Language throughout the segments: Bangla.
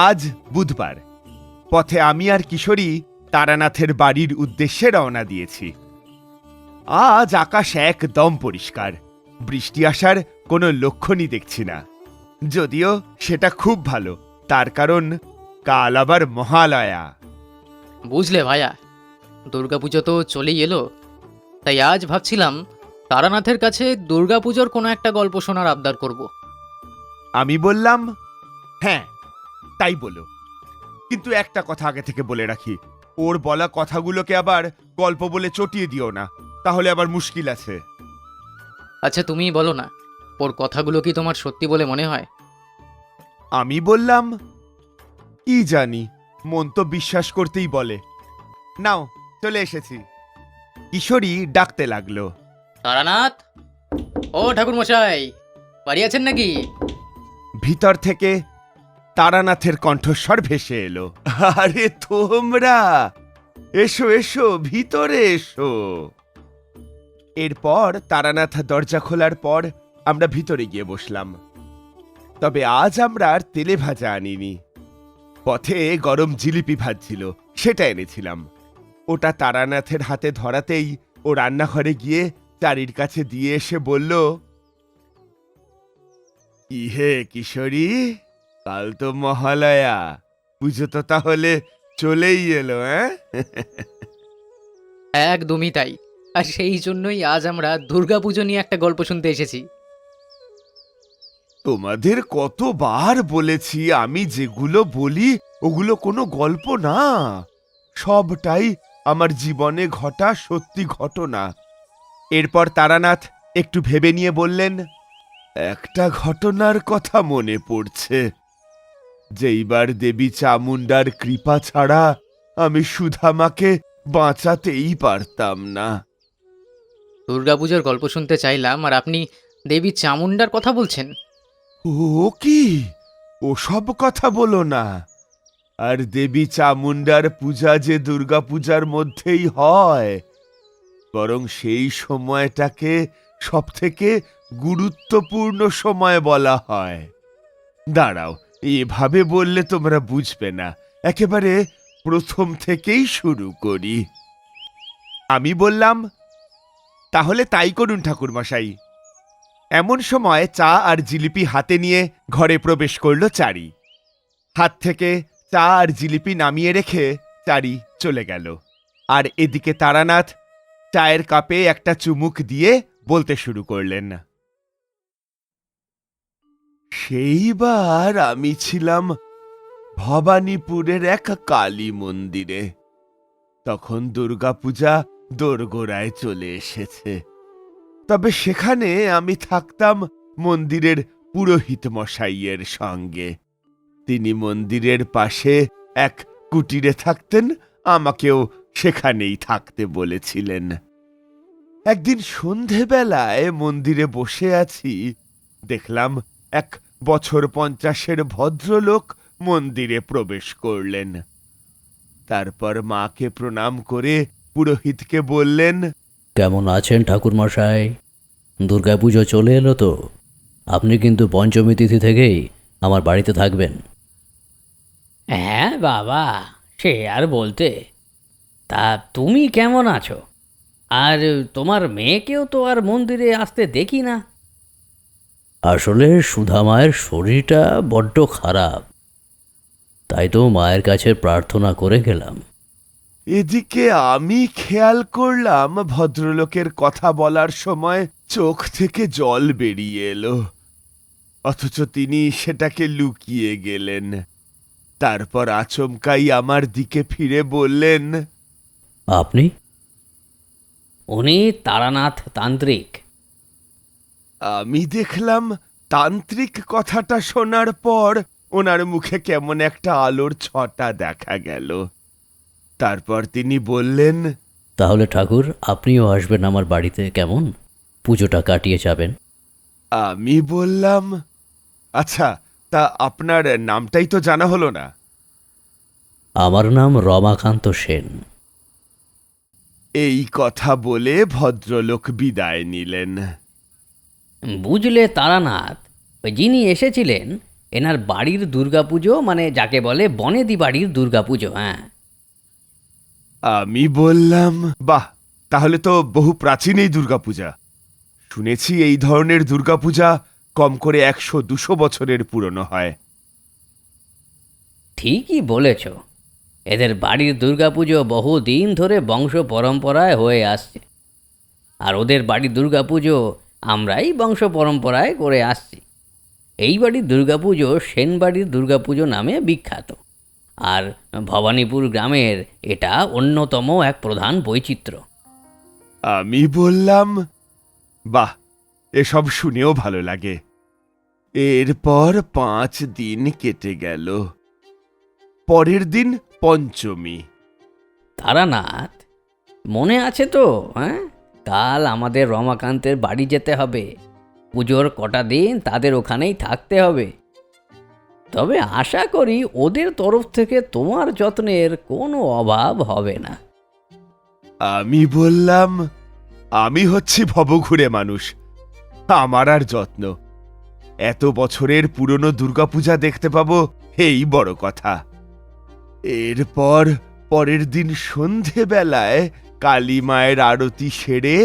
আজ বুধবার। পথে আমি আর কিশোরী তারানাথের বাড়ির উদ্দেশ্যে রওনা দিয়েছি। আজ আকাশ একদম পরিষ্কার, বৃষ্টি আসার কোনো লক্ষণই দেখছি না। যদিও সেটা খুব ভালো, তার কারণ কাল আবার মহালয়া। বুঝলে ভাইয়া, দুর্গাপুজো তো চলেই এলো, তাই আজ ভাবছিলাম তারানাথের কাছে দুর্গাপুজোর কোনো একটা গল্প শোনার আবদার করব। আমি বললাম, হ্যাঁ তাই বলো, কিন্তু একটা কথা আগে থেকে বলে রাখি, ওর বলা কথাগুলোকে আবার গল্প বলে চটিয়ে দিও না, তাহলে আবার মুশকিল আছে। আচ্ছা তুমিই বলো না, ওর কথাগুলো কি তোমার সত্যি বলে মনে হয়? আমি বললাম, কি জানি, মন তো বিশ্বাস করতেই বলে। নাও, চলে এসেছি। কিশোরী ডাকতে লাগলো, তারানাথ, ও ঠাকুরমশাই, বাড়ি আছেন নাকি? ভিতর থেকে তারানাথের কণ্ঠস্বর ভেসে এলো, আরে তোমরা এসো এসো, ভিতরে এসো। এরপর তারানাথ দরজা খোলার পর আমরা ভিতরে গিয়ে বসলাম। তবে আজ আমরা আর তেলে ভাজা আনিনি, পথে গরম জিলিপি ভাজছিল, সেটা এনেছিলাম। ওটা তারানাথের হাতে ধরাতেই ও রান্নাঘরে গিয়ে চারির কাছে দিয়ে এসে বলল, ইহে কিশোরী, কাল তো মহালয়া, পুজো তো তাহলে চলেই এলো। একদমই তাই, আর সেই জন্যই আজ আমরা দুর্গাপুজো নিয়ে একটা গল্প শুনতে এসেছি। তোমাদের কতবার বলেছি, আমি যেগুলো বলি ওগুলো কোনো গল্প না, সবটাই আমার জীবনে ঘটা সত্যি ঘটনা। এরপর তারানাথ একটু ভেবে নিয়ে বললেন, একটা ঘটনার কথা মনে পড়ছে। যেইবার দেবী চামুণ্ডার কৃপা ছাড়া আমি সুধামাকে বাঁচাতেই পারতাম না। দুর্গাপুজোর গল্প শুনতে চাইলাম, আর আপনি দেবী চামুণ্ডার কথা বলছেন? ও কি, ওসব কথা বলো না। আর দেবী চামুণ্ডার পূজা যে দুর্গাপূজার মধ্যেই হয়, বরং সেই সময়টাকে সবথেকে গুরুত্বপূর্ণ সময় বলা হয়। দাঁড়াও, এভাবে বললে তোমরা বুঝবে না, একেবারে প্রথম থেকেই শুরু করি। আমি বললাম, তাহলে তাই করুন ঠাকুরমশাই। এমন সময় চা আর জিলিপি হাতে নিয়ে ঘরে প্রবেশ করল চারি। হাত থেকে চা আর জিলিপি নামিয়ে রেখে চারি চলে গেল। আর এদিকে তারানাথ চায়ের কাপে একটা চুমুক দিয়ে বলতে শুরু করলেন, সেইবার আমি ছিলাম ভবানীপুরের এক কালী মন্দিরে। তখন দুর্গাপূজা দোরগোড়ায় চলে এসেছে। তবে সেখানে আমি থাকতাম মন্দিরের পুরোহিত মশাইয়ের সঙ্গে। তিনি মন্দিরের পাশে এক কুটিরে থাকতেন, আমাকেও সেখানেই থাকতে বলেছিলেন। একদিন সন্ধেবেলায় মন্দিরে বসে আছি, দেখলাম এক বছর 50-এর ভদ্রলোক মন্দিরে প্রবেশ করলেন। তারপর মাকে প্রণাম করে পুরোহিতকে বললেন, কেমন আছেন ঠাকুরমশাই? দুর্গাপুজো চলে এলো তো, আপনি কিন্তু পঞ্চমী তিথি থেকেই আমার বাড়িতে থাকবেন। হ্যাঁ বাবা, সে আর বলতে। তা তুমি কেমন আছো? আর তোমার মেয়েকেও তো আর মন্দিরে আসতে দেখি না। আসলে সুধা মায়ের শরীরটা বড্ড খারাপ, তাই তো মায়ের কাছে প্রার্থনা করে গেলাম। এদিকে আমি খেয়াল করলাম ভদ্রলোকের কথা বলার সময় চোখ থেকে জল বেরিয়ে এলো, অথচ তিনি সেটাকে লুকিয়ে গেলেন। তারপর আচমকাই আমার দিকে ফিরে বললেন, আপনি? উনি তারানাথ তান্ত্রিক। আমি দেখলাম তান্ত্রিক কথাটা শোনার পর ওনার মুখে কেমন একটা আলোর ছটা দেখা গেল। তারপর তিনি বললেন, তাহলে ঠাকুর আপনিও আসবেন আমার বাড়িতে, কেমন? পুজোটা কাটিয়ে যাবেন। আমি বললাম, আচ্ছা, তা আপনার নামটাই তো জানা হলো না। আমার নাম রমাকান্ত সেন। এই কথা বলে ভদ্রলোক বিদায় নিলেন। বুঝলে তারানাথ, ওই যিনি এসেছিলেন এনার বাড়ির দুর্গাপুজো, মানে যাকে বলে বনেদি বাড়ির দুর্গাপুজো। হ্যাঁ, আমি বললাম, বাহ, তাহলে তো বহু প্রাচীন এই দুর্গাপূজা। শুনেছি এই ধরনের দুর্গাপূজা কম করে 100-200 বছরের পুরনো হয়। ঠিকই বলেছ। এদের বাড়ির দুর্গাপুজো বহুদিন ধরে বংশ পরম্পরায় হয়ে আসছে, আর ওদের বাড়ির দুর্গাপুজো আমরাই বংশ পরম্পরায় করে আসছি। এই বাড়ির দুর্গাপুজো সেন বাড়ির দুর্গাপুজো নামে বিখ্যাত, আর ভবানীপুর গ্রামের এটা অন্যতম এক প্রধান বৈচিত্র্য। আমি বললাম, বাহ, এসব শুনেও ভালো লাগে। এরপর 5 দিন কেটে গেল। পরের দিন পঞ্চমী। তারানাথ, মনে আছে তো? হ্যাঁ, কাল আমাদের রমাকান্তের বাড়ি যেতে হবে। পুজোর কটা দিন তাদের ওখানেই থাকতে হবে। তবে আশা করি ওদের তরফ থেকে তোমার যত্নের কোনো অভাব হবে না। আমি বললাম, আমি হচ্ছি ভবঘুরে মানুষ, আমার আর যত্ন। এত বছরের পুরনো দুর্গাপূজা দেখতে পাবো, এই বড় কথা। এরপর পরের দিন সন্ধেবেলায় কালী মায়ের আরতি সেরে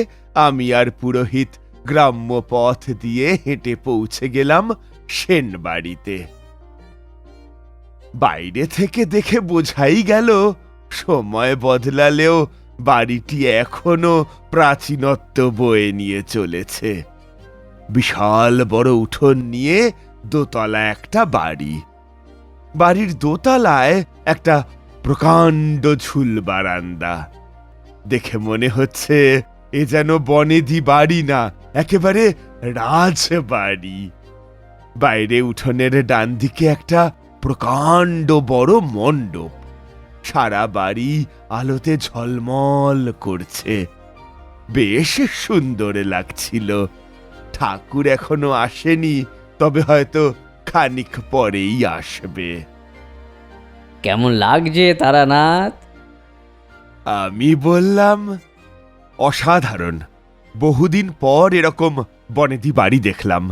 আমি আর পুরোহিত গ্রাম্য পথ দিয়ে হেঁটে পৌঁছে গেলাম সেন বাড়িতে। বাইরে থেকে দেখে বোঝাই গেল, সময় বদলালেও বাড়িটি এখনো প্রাচীনত্ব বয়ে নিয়ে চলেছে। বিশাল বড় উঠোন নিয়ে দোতলা একটা বাড়ি। বাড়ির দোতলায় একটা প্রকাণ্ড ঝুল বারান্দা। দেখে মনে হচ্ছে এ যেন বনেদি বাড়ি না, একেবারে রাজবাড়ি। বাইরে উঠোনের ডান দিকে একটা প্রকাণ্ড বড় মণ্ডপ। সারা বাড়ি আলোতে ঝলমল করছে, বেশ সুন্দর লাগছিল। ঠাকুর এখনো আসেনি, তবে হয়তো খানিক পরেই আসবে। কেমন লাগছে তারানাথ? আমি বললাম, অসাধারণ। বহুদিন পর এরকম বনেদি বাড়ি দেখলাম।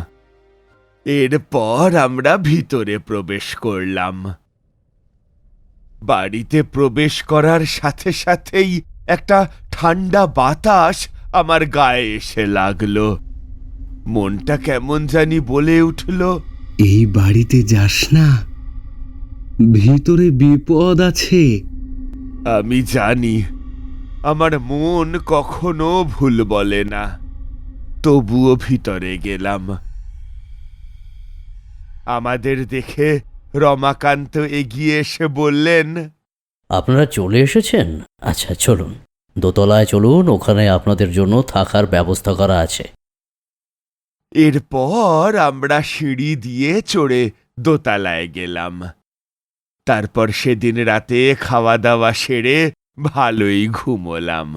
এরপর আমরা ভিতরে প্রবেশ করলাম। বাড়িতে প্রবেশ করার সাথে সাথেই একটা ঠান্ডা বাতাস আমার গায়ে এসে লাগলো। মনটা কেমন জানি বলে উঠল, এই বাড়িতে যাস না, ভিতরে বিপদ আছে। আমি জানি আমার মন কখনো ভুল বলে না, তবুও ভিতরে গেলাম। আমাদের দেখে রমাকান্ত এগিয়ে এসে বললেন, আপনারা চলে এসেছেন? আচ্ছা, চলুন দোতলায় চলুন, ওখানে আপনাদের জন্য থাকার ব্যবস্থা করা আছে। এরপর আমরা সিঁড়ি দিয়ে চড়ে দোতলায় গেলাম। তারপর সেদিন রাতে খাওয়া দাওয়া সেরে ভালোই ঘুমোলাম।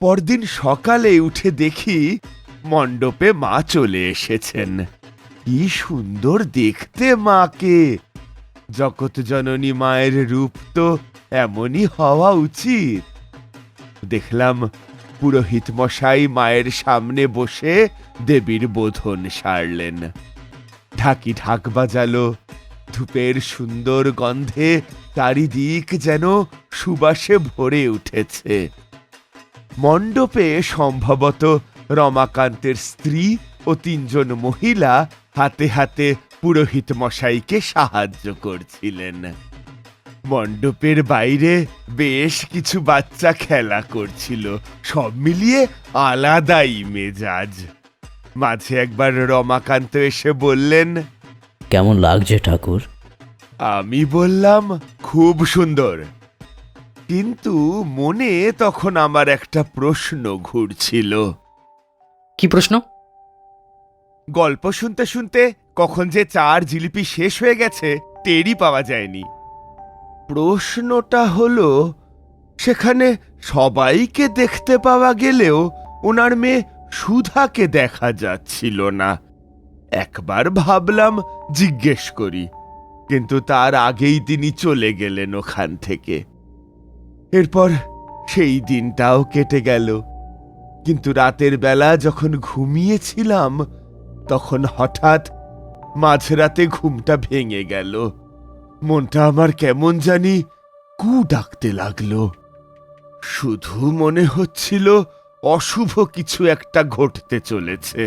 পরদিন সকালে উঠে দেখি মণ্ডপে মা চলে এসেছেন। কি সুন্দর দেখতে মাকে! জগৎ জননী মায়ের রূপ তো এমনই হওয়া উচিত। দেখলাম পুরোহিত মশাই মায়ের সামনে বসে দেবীর বোধন সারলেন। ঢাকি ঢাক বাজালো, ধূপের সুন্দর গন্ধে চারিদিক যেন সুবাসে ভরে উঠেছে। মণ্ডপে সম্ভবত রমাকান্তের স্ত্রী ও 3 জন মহিলা হাতে হাতে পুরোহিত মশাইকে সাহায্য করছিলেন। মণ্ডপের বাইরে বেশ কিছু বাচ্চা খেলা করছিল। সব মিলিয়ে আলাদাই মেজাজ। মাঝে একবার রমাকান্ত এসে বললেন, কেমন লাগছে ঠাকুর? আমি বললাম, খুব সুন্দর। কিন্তু মনে তখন আমার একটা প্রশ্ন ঘুরছিল। কি প্রশ্ন? গল্প শুনতে শুনতে কখন যে 4 জিলিপি শেষ হয়ে গেছে টেরই পাওয়া যায়নি। প্রশ্নটা হলো, সেখানে সবাইকে দেখতে পাওয়া গেলেও ওনার মেয়ে সুধাকে দেখা যাচ্ছিল না। একবার ভাবলাম জিজ্ঞেস করি, কিন্তু তার আগেই তিনি চলে গেলেন ওখান থেকে। এরপর সেই দিনটাও কেটে গেল। কিন্তু রাতের বেলা যখন ঘুমিয়েছিলাম, তখন হঠাৎ মাঝরাতে ঘুমটা ভেঙে গেল। মনটা আমার কেমন জানি কু ডাকতে লাগলো। শুধু মনে হচ্ছিল অশুভ কিছু একটা ঘটতে চলেছে।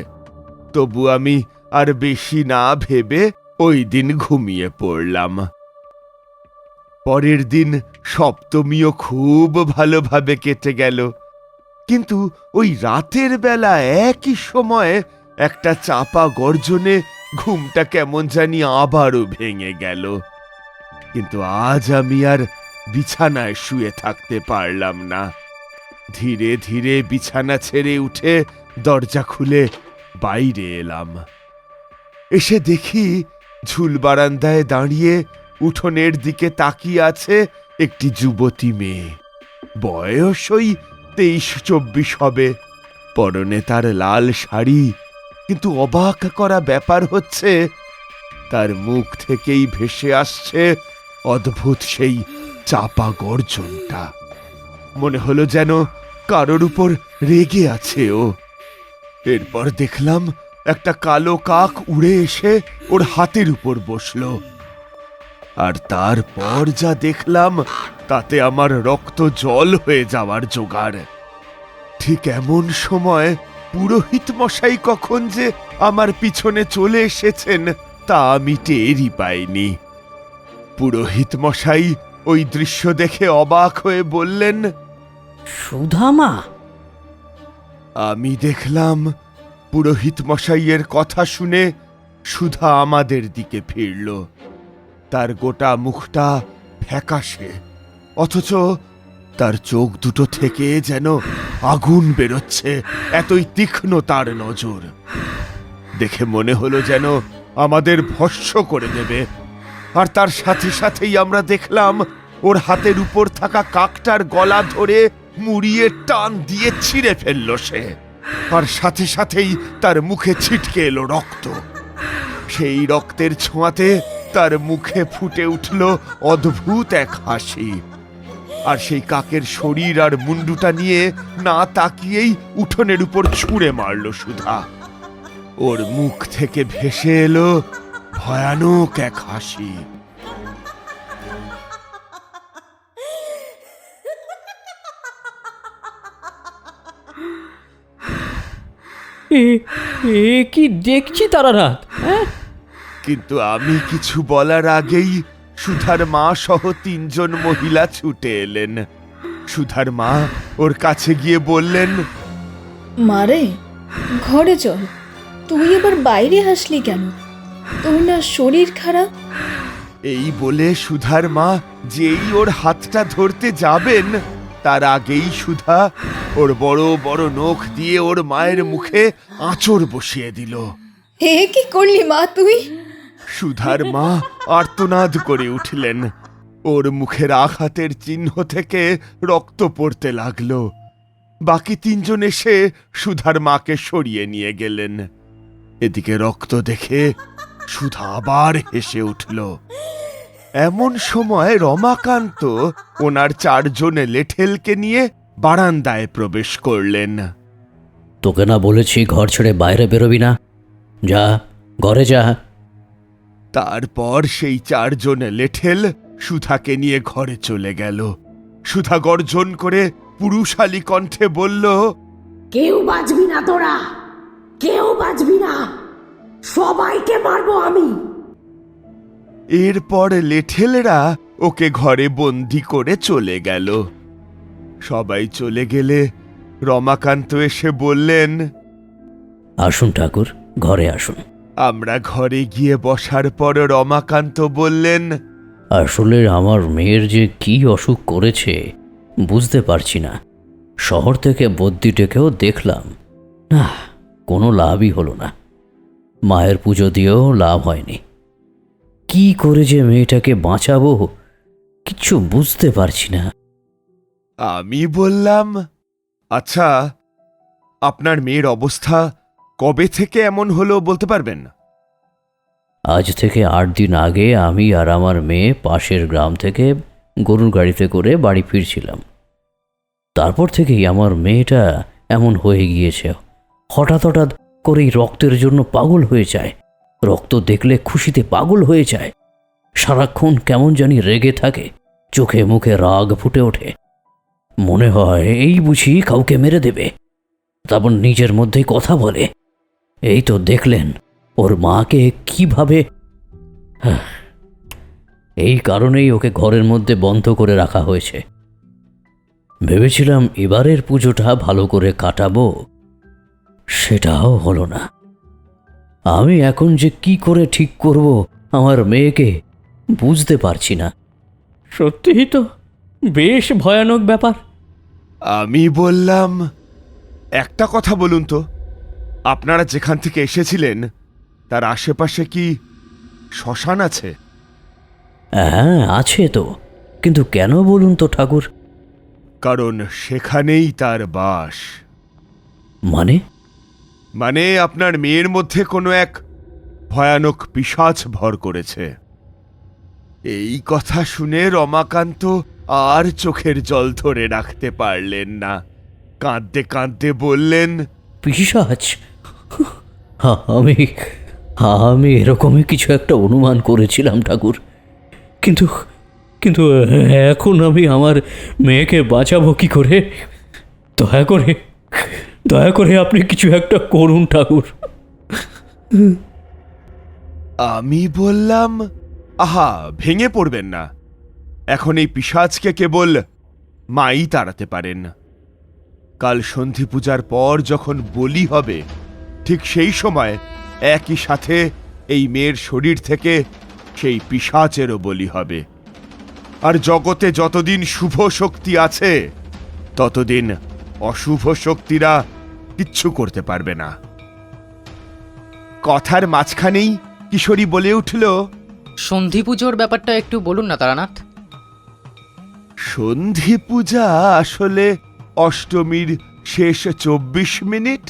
তবু আমি আর বেশি না ভেবে ওই দিন ঘুমিয়ে পড়লাম। পরের দিন সপ্তমীও খুব ভালোভাবে কেটে গেল, কিন্তু ওই রাতের বেলা একই সময়ে একটা চাপা গর্জনে ঘুমটা কেমন জানি আবারও ভেঙে গেল। কিন্তু আজ আমি আর বিছানায় শুয়ে থাকতে পারলাম না। ধীরে ধীরে বিছানা ছেড়ে উঠে দরজা খুলে বাইরে এলাম। এসে দেখি ঝুল বারান্দায় দাঁড়িয়ে উঠোনের দিকে তাকিয়ে আছে একটি যুবতী মেয়ে। বয়স ওই 23-24 হবে। পরনে তার লাল শাড়ি, কিন্তু অবাক করা ব্যাপার হচ্ছে তার মুখ থেকেই ভেসে আসছে অদ্ভুত সেই চাপা গর্জনটা। মনে হলো যেন কারোর উপর রেগে আছে ও। এরপর দেখলাম একটা কালো কাক উড়ে এসে ওর হাতের উপর বসলো। আর তারপর যা দেখলাম তাতে আমার রক্ত জল হয়ে যাওয়ার জোগাড়। ঠিক এমন সময় পুরোহিত মশাই কখন যে আমার পিছনে চলে এসেছেন তা আমি টেরই পাইনি। পুরোহিত মশাই ওই দৃশ্য দেখে অবাক হয়ে বললেন, সুধামা? আমি দেখলাম পুরোহিত মশাইয়ের কথা শুনে সুধা আমাদের দিকে ফিরল। তার গোটা মুখটা ফ্যাকাশে, অথচ তার চোখ দুটো থেকে যেন আগুন বেরোচ্ছে, এতই তীক্ষ্ণ তার নজর। দেখে মনে হলো যেন আমাদের ভস্ম করে দেবে। আর তার সাথে সাথেই আমরা দেখলাম ওর হাতের উপর থাকা কাকটার গলা ধরে মুড়িয়ে টান দিয়ে ছিঁড়ে ফেলল সে। আর সাথে সাথেই তার মুখে ছিটকে এলো রক্ত। সেই রক্তের ছোঁয়াতে তার মুখে ফুটে উঠল অদ্ভুত এক হাসি। আর সেই কাকের শরীর আর মুন্ডুটা নিয়ে না তাকিয়েই উঠোনের উপর ছুঁড়ে মারল সুধা। ওর মুখ থেকে ভেসে এলো ভয়ানক এক হাসি। এ কি দেখছি তারানাথ? হ্যাঁ, কিন্তু আমি কিছু বলার আগেই সুধার মা সহ 3 জন মহিলা ছুটে এলেন। সুধার মা ওর কাছে গিয়ে বললেন, মারে, ঘরে চল। তুই এবার বাইরে আসলি কেন? তোর না শরীর খারাপ? এই বলে সুধার মা যেই ওর হাতটা ধরতে যাবেন তার আগেই সুধা ওর বড় বড় নখ দিয়ে ওর মায়ের মুখে আঁচড় বসিয়ে দিল। হে, কি করলি মা তুই? সুধার মা আর্তনাদ করে উঠলেন। ওর মুখের আঘাতের চিহ্ন থেকে রক্ত পড়তে লাগলো। বাকি 3 জন এসে সুধার মাকে সরিয়ে নিয়ে গেলেন। এদিকে রক্ত দেখে সুধা আবার হেসে উঠল। এমন সময় রমাকান্ত ওনার 4 জন লেঠেলকে নিয়ে বারান্দায় প্রবেশ করলেন। তোকে না বলেছি ঘর ছেড়ে বাইরে বেরোবি না? যা, ঘরে যা। তারপর সেই 4 জন লেঠেল সুধাকে নিয়ে ঘরে চলে গেল। সুধা গর্জন করে পুরুষালী কণ্ঠে বলল, কেউ বাঁচবি না তোরা, কেউ বাঁচবি না, সবাইকে মারবো আমি। এরপর লেঠেলরা ওকে ঘরে বন্দি করে চলে গেল। সবাই চলে গেলে রমাকান্ত এসে বললেন, আসুন ঠাকুর, ঘরে আসুন। আমরা ঘরে গিয়ে বসার পর রমাকান্ত বললেন, আসলে আমার মেয়ের যে কি অসুখ করেছে বুঝতে পারছি না। শহর থেকে বদ্যি ডেকেও দেখলাম, না, কোনো লাভই হলো না। মায়ের পুজো দিয়েও লাভ হয়নি। কি করে যে মেয়েটাকে বাঁচাবো কিচ্ছু বুঝতে পারছি না। আমি বললাম, আচ্ছা, আপনার মেয়ের অবস্থা কবে থেকে এমন হলো বলতে পারবেন? আজ থেকে 8 দিন আগে আমি আর আমার মেয়ে পাশের গ্রাম থেকে গরুর গাড়িতে করে বাড়ি ফিরছিলাম। তারপর থেকেই আমার মেয়েটা এমন হয়ে গিয়েছে। হঠাৎ হঠাৎ করেই রক্তের জন্য পাগল হয়ে যায়। রক্ত দেখলে খুশিতে পাগল হয়ে যায়। সারাক্ষণ কেমন জানি রেগে থাকে, চোখে মুখে রাগ ফুটে ওঠে। মনে হয় এই বুঝি কাউকে মেরে দেবে। তারপর নিজের মধ্যেই কথা বলে, এই তো দেখলেন ওর মাকে কিভাবে। এই কারণেই ওকে ঘরের মধ্যে বন্ধ করে রাখা হয়েছে। ভেবেছিলাম এবারের পুজোটা ভালো করে কাটাবো, সেটাও হলো না। আমি এখন যে কি করে ঠিক করব আমার মেয়েকে বুঝতে পারছি না। সত্যিই তো বেশ ভয়ানক ব্যাপার। আমি বললাম, একটা কথা বলুন তো, আপনারা যেখান থেকে এসেছিলেন তার আশেপাশে কি শ্মশান আছে? হ্যাঁ আছে তো, কিন্তু কেন বলুন তো ঠাকুর? কারণ সেখানেই তার বাস। মানে? মানে আপনার মেয়ের মধ্যে কোনো এক ভয়ানক পিশাচ ভর করেছে। এই কথা শুনে রমাকান্ত আর চোখের জল ধরে রাখতে পারলেন না। কাঁদতে কাঁদতে বললেন, পিশাচ? আমি আমি এরকমই কিছু একটা অনুমান করেছিলাম ঠাকুর, কিন্তু কিন্তু এখন আমি আমার মেয়েকে বাঁচাবো কি করে? দয়া করে আপনি কিছু একটা করুন ঠাকুর। আমি বললাম, আহা, ভেঙে পড়বেন না। এখন এই পিশাচকে কেবল মাই তাড়াতে পারেন। কাল সন্ধি পূজার পর যখন বলি হবে, ঠিক সেই সময় একই সাথে এই মেয়ের শরীর থেকে সেই পিশাচেরও বলি হবে। আর জগতে যতদিন শুভ শক্তি আছে ততদিন অশুভ শক্তিরা কিচ্ছু করতে পারবে না। কথার মাঝখানেই কিশোরী বলে উঠল, সন্ধি পুজোর ব্যাপারটা একটু বলুন না তারানাথ। সন্ধি পূজা আসলে অষ্টমীর শেষ 24 মিনিট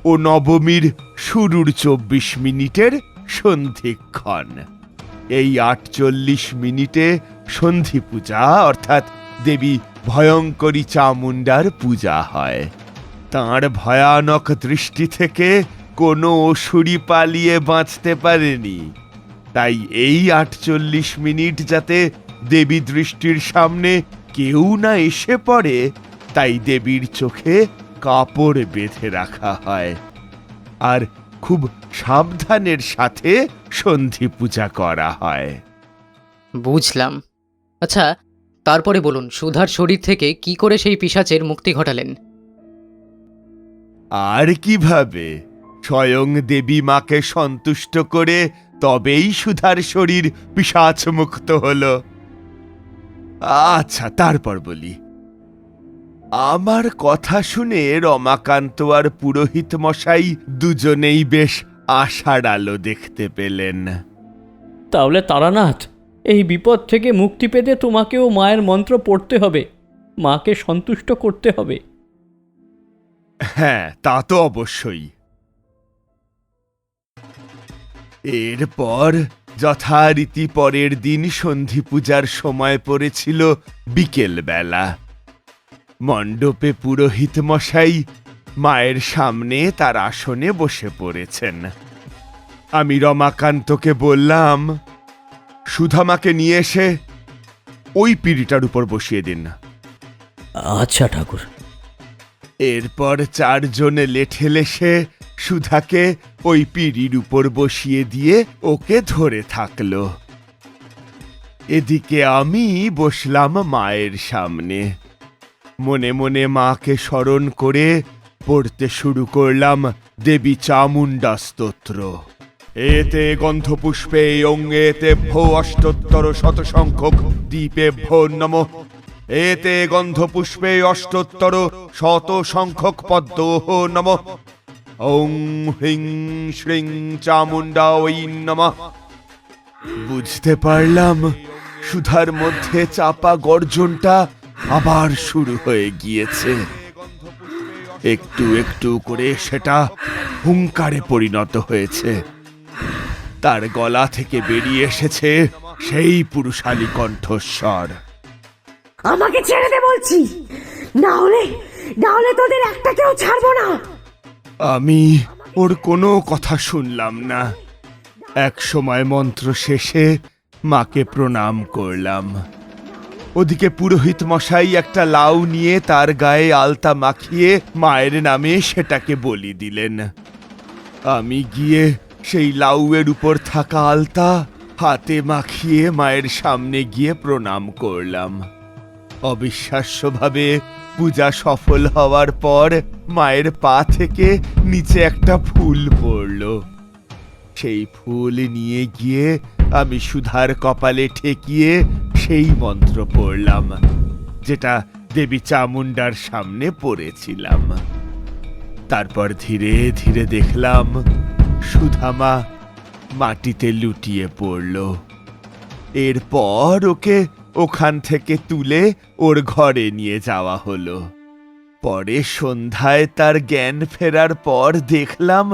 ও নবমীর শুরুর 24 মিনিটের সন্ধিক্ষণ। এই 48 মিনিটে সন্ধি পূজা অর্থাৎ দেবী ভয়ঙ্করী চামুণ্ডার পূজা হয়। তাঁর ভয়ানক দৃষ্টি থেকে কোনো অসুরই পালিয়ে বাঁচতে পারেনি। তাই এই 48 মিনিট যাতে দেবী দৃষ্টির সামনে কেউ না এসে পড়ে, তাই দেবীর চোখে কাপড় বেঁধে রাখা হয়। আর খুব সাবধানের সাথে সন্ধি পূজা করা হয়। বুঝলাম। আচ্ছা, তারপরে বলুন সুধার শরীর থেকে কি করে সেই পিশাচের মুক্তি ঘটালেন? আর কিভাবে? স্বয়ং দেবী মাকে সন্তুষ্ট করে তবেই সুধার শরীর পিশাচ মুক্ত হলো। আচ্ছা, তারপর বলি। আমার কথা শুনে রমাকান্ত আর পুরোহিত মশাই দুজনেই বেশ আশার আলো দেখতে পেলেন। তাহলে তারানাথ, এই বিপদ থেকে মুক্তি পেতে তোমাকেও মায়ের মন্ত্র পড়তে হবে, মাকে সন্তুষ্ট করতে হবে। হ্যাঁ, তা তো অবশ্যই। এরপর যথারীতি পরের দিন সন্ধি পূজার সময় পড়েছিল বিকেল বেলা। মণ্ডপে পুরোহিত মশাই মায়ের সামনে তার আসনে বসে পড়েছেন। আমি রমাকান্তকে বললাম, সুধামাকে নিয়ে এসে ওই পিঁড়িটার উপর বসিয়ে দিন। আচ্ছা ঠাকুর। এরপর 4 জনে লেঠেলেসে সুধাকে ওই পিঁড়ির উপর বসিয়ে দিয়ে ওকে ধরে থাকলো। এদিকে আমি বসলাম মায়ের সামনে। মনে মনে মাকে স্মরণ করে পড়তে শুরু করলাম দেবী চামুণ্ডা স্তোত্র। এতে গন্ধপুষ্পে অঙ্গেতেভ্য অষ্টোত্তর শতসংখ্যক দীপেভ্যো নমঃ। এতে গন্ধপুষ্পে অষ্টোত্তর শতসংখ্যক পদ্মোঃ নমঃ। ওং হ্রিং শ্রীং চামুণ্ডায় নমঃ। বুঝতে পারলাম সুধার মধ্যে চাপা গর্জনটা আবার শুরু হয়ে গিয়েছে। একটু একটু করে সেটা হুঙ্কারে পরিণত হয়েছে। তার গলা থেকে বেরিয়ে এসেছে সেই পুরুষালী কণ্ঠস্বর। আমাকে ছেড়ে দে বলছি, না হলে তোদের একটাকেও ছাড়বো না। আমি ওর কোনো কথা শুনলাম না। এক সময় মন্ত্র শেষে মাকে প্রণাম করলাম। ওদিকে পুরোহিত মশাই একটা লাউ নিয়ে তার গায়ে আলতা মাখিয়ে মায়ের নামে সেটাকে বলি দিলেন। আমি গিয়ে সেই লাউয়ের উপর থাকা আলতা হাতে মাখিয়ে মায়ের সামনে গিয়ে প্রণাম করলাম। অবিশ্বাস্যভাবে পূজা সফল হওয়ার পর মায়ের পা থেকে নিচে একটা ফুল পড়ল। সেই ফুল নিয়ে গিয়ে আমি সুধার কপালে ঠেকিয়ে সেই মন্ত্র পড়লাম, যেটা দেবী চামুন্ডার সামনে পড়েছিলাম। তারপর ধীরে ধীরে দেখলাম সুধামা মাটিতে লুটিয়ে পড়ল। এরপর ওকে ওখান থেকে তুলে ওর ঘরে নিয়ে যাওয়া হলো। পরে সন্ধ্যায় তার জ্ঞান ফেরার পর দেখলাম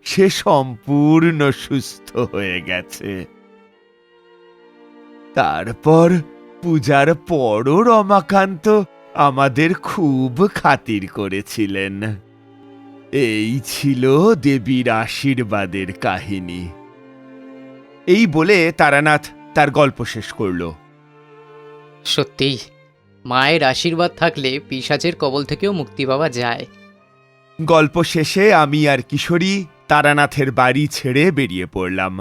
সে সম্পূর্ণ সুস্থ হয়ে গেছে। তারপর পূজার পরও রমাকান্ত আমাদের খুব খাতির করেছিলেন। এই ছিল দেবীর আশীর্বাদের কাহিনী। এই বলে তারানাথ তার গল্প শেষ করল। সত্যিই মায়ের আশীর্বাদ থাকলে পিশাচের কবল থেকেও মুক্তি পাওয়া যায়। গল্প শেষে আমি আর কিশোরী তারানাথের বাড়ি ছেড়ে বেরিয়ে পড়লাম।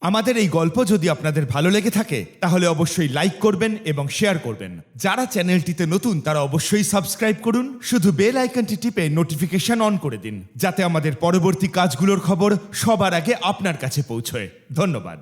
আমাদের এই গল্প যদি আপনাদের ভালো লেগে থাকে তাহলে অবশ্যই লাইক করবেন এবং শেয়ার করবেন। যারা চ্যানেলটিতে নতুন তারা অবশ্যই সাবস্ক্রাইব করুন। শুধু বেল আইকনটি টিপে নোটিফিকেশন অন করে দিন, যাতে আমাদের পরবর্তী কাজগুলোর খবর সবার আগে আপনার কাছে পৌঁছয়। ধন্যবাদ।